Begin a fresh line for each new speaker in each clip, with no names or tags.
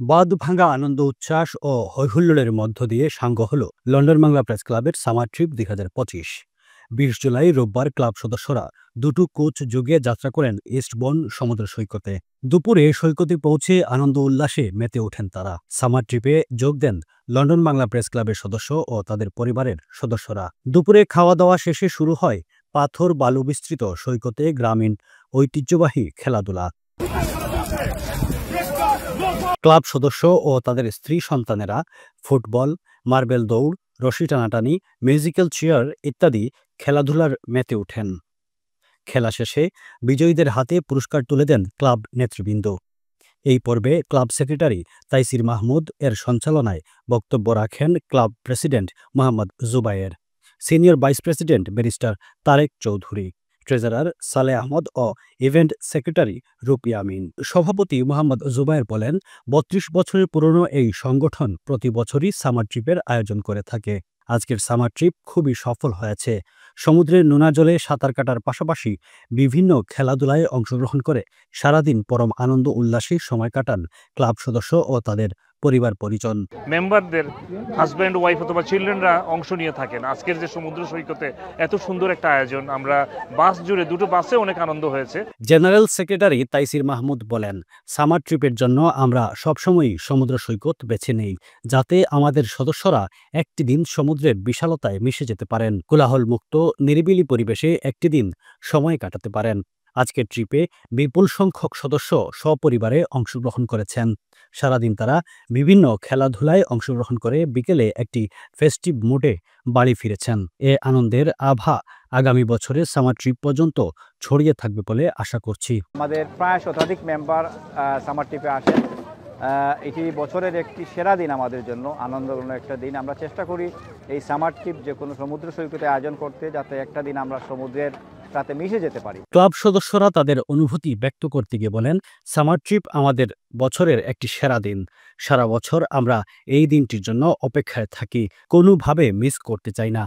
বাঁধ-ভাঙা আনন্দ উচ্ছ্বাস ও হৈ-হুল্লোড়ের মধ্য দিয়ে সাঙ্গ হল লন্ডন বাংলা প্রেস ক্লাবের সামার ট্রিপ ২০২৫। ২০ জুলাই রোববার ক্লাব সদস্যরা দুটো কোচ যোগে যাত্রা করেন ইস্টবোর্ন সমুদ্র সৈকতে। দুপুরে সৈকতে পৌঁছে আনন্দ উল্লাসে মেতে ওঠেন তারা। সামার ট্রিপে যোগ দেন লন্ডন বাংলা প্রেস ক্লাবের সদস্য ও তাদের পরিবারের সদস্যরা। দুপুরে খাওয়া দাওয়া শেষে শুরু হয় পাথর বালু বিস্তৃত সৈকতে গ্রামীণ ঐতিহ্যবাহী খেলাধুলা। ক্লাব সদস্য ও তাদের স্ত্রী সন্তানেরা ফুটবল, মার্বেল দৌড়, রশি টানাটানি, মিউজিক্যাল চেয়ার ইত্যাদি খেলাধুলার মেতে ওঠেন। খেলা শেষে বিজয়ীদের হাতে পুরস্কার তুলে দেন ক্লাব নেতৃবৃন্দ। এই পর্বে ক্লাব সেক্রেটারি তাইসির মাহমুদ এর সঞ্চালনায় বক্তব্য রাখেন club president Mohammad Zubair, senior vice president barrister Tarek Chowdhury, treasurer Saleh Ahmad ও ইভেন্ট সেক্রেটারি রুপি আমিন। সভাপতি মোহাম্মদ জুবায়ের বলেন, ৩২ বছরের পুরনো এই সংগঠন প্রতি বছরই সামার ট্রিপের আয়োজন করে থাকে। আজকের সামার ট্রিপ খুবই সফল হয়েছে। সমুদ্রের নোনা জলে সাঁতার কাটার পাশাপাশি বিভিন্ন খেলাধুলায় অংশগ্রহণ করে সারাদিন পরম আনন্দ উল্লাসে সময় কাটান ক্লাব সদস্য ও তাদের পরিবার পরিজন।
মেম্বারদের হাজব্যান্ড ওয়াইফ অথবা চিলড্রেনরা অংশ নিয়ে থাকেন। আজকের যে সমুদ্র সৈকতে এত সুন্দর একটা আয়োজন, আমরা বাস জুড়ে দুটো বাসে অনেক আনন্দ হয়েছে।
জেনারেল সেক্রেটারি তাইসির মাহমুদ বলেন, সামার ট্রিপের জন্য আমরা সবসময়ই সমুদ্র সৈকত বেছে নেই, যাতে আমাদের সদস্যরা একটি দিন সমুদ্রের বিশালতায় মিশে যেতে পারেন, কোলাহল মুক্ত নিরিবিলি পরিবেশে একটি দিন সময় কাটাতে পারেন। আজকের ট্রিপে বিপুল সংখ্যক সদস্য সপরিবারে অংশগ্রহণ করেছেন। সারাদিন তারা বিভিন্ন খেলাধুলায় অংশগ্রহণ করে বিকেলে একটি ফেস্টিভ মুডে বাড়ি ফিরেছেন। এ আনন্দের আভা আগামী বছরের সামার ট্রিপ পর্যন্ত ছড়িয়ে থাকবে বলে আশা করছি।
আমাদের প্রায় শতাধিক মেম্বার সামার ট্রিপে আসেন। এটি বছরের একটি সেরা দিন আমাদের জন্য, আনন্দঘন একটা দিন। আমরা চেষ্টা করি এই সামার ট্রিপ যে কোনো সমুদ্র সৈকতে আয়োজন করতে, যাতে একটা দিন আমরা সমুদ্রের সাথে মিশে যেতে পারি।
ক্লাব সদস্যরা তাদের অনুভূতি ব্যক্ত করতে গিয়ে বলেন, সামার ট্রিপ আমাদের বছরের একটি সেরা দিন। সারা বছর আমরা এই দিনটির জন্য অপেক্ষায় থাকি, কোনোভাবে মিস করতে চাই না।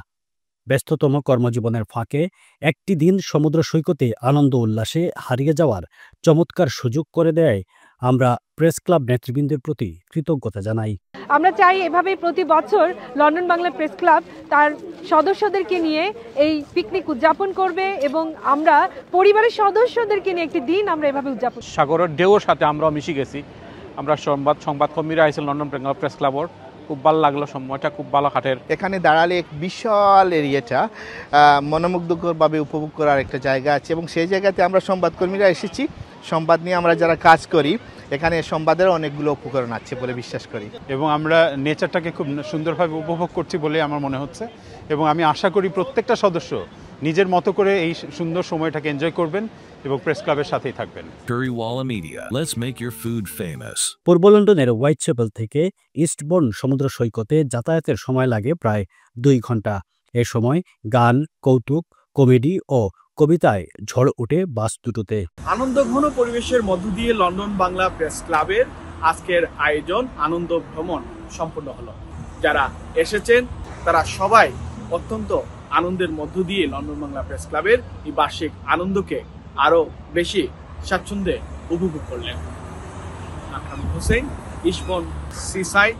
ব্যস্ততম কর্মজীবনের ফাঁকে একটি দিন সমুদ্র সৈকতে আনন্দ উল্লাসে হারিয়ে যাওয়ার চমৎকার সুযোগ করে দেয় আমরা প্রেস ক্লাব নেতৃবৃন্দের প্রতি কৃতজ্ঞতা জানাই।
আমরা চাই এভাবেই প্রতি বছর লন্ডন বাংলা প্রেস ক্লাব তার সদস্যদেরকে নিয়ে এই পিকনিক উদযাপন করবে এবং আমরা পরিবারের সদস্যদেরকে নিয়ে একটি দিন আমরা এভাবে উদযাপন।
সাগরের ঢেউর সাথে আমরা মিশে গেছি। আমরা সংবাদকর্মীরা আইসেন লন্ডন বাংলা প্রেস ক্লাবর, খুব ভালো লাগলো, সময়টা খুব ভালো কাটের।
এখানে দাঁড়ালে এক বিশাল এরিয়াটা মনোমুগ্ধকরভাবে উপভোগ করার একটা জায়গা আছে এবং সেই জায়গাতে আমরা সংবাদকর্মীরা এসেছি। সংবাদ নিয়ে আমরা যারা কাজ করি, এখানে সংবাদের অনেকগুলো উপকরণ আছে বলে বিশ্বাস করি
এবং আমরা নেচারটাকে খুব সুন্দরভাবে উপভোগ করছি বলে আমার মনে হচ্ছে এবং আমি আশা করি প্রত্যেকটা সদস্য নিজের মতো করে এই সুন্দর সময়টাকে এনজয় করবেন এবং প্রেস ক্লাবের সাথেই থাকবেন।
Currywalla Media. Let's make your food famous.
পূর্ব লন্ডনের হোয়াইটচ্যাপেল থেকে ইস্টবোর্ন সমুদ্র সৈকতে যাতায়াতের সময় লাগে প্রায় 2 ঘন্টা। এ সময় গান, কৌতুক, কমেডি ও কবিতায় ঝড় ওঠে বাস দুটোতে।
আনন্দঘন পরিবেশের মধ্য দিয়ে লন্ডন বাংলা প্রেস ক্লাবের আজকের আয়োজন আনন্দ ভ্রমণ সম্পন্ন হলো। যারা এসেছেন তারা সবাই অত্যন্ত আনন্দের মধ্য দিয়ে লন্ডন বাংলা প্রেস ক্লাবের এই বার্ষিক আনন্দকে আরো বেশি স্বাচ্ছন্দ্যে উপভোগ করলেন। আকরাম হোসেন, ইস্টবোর্ন সিসাইড।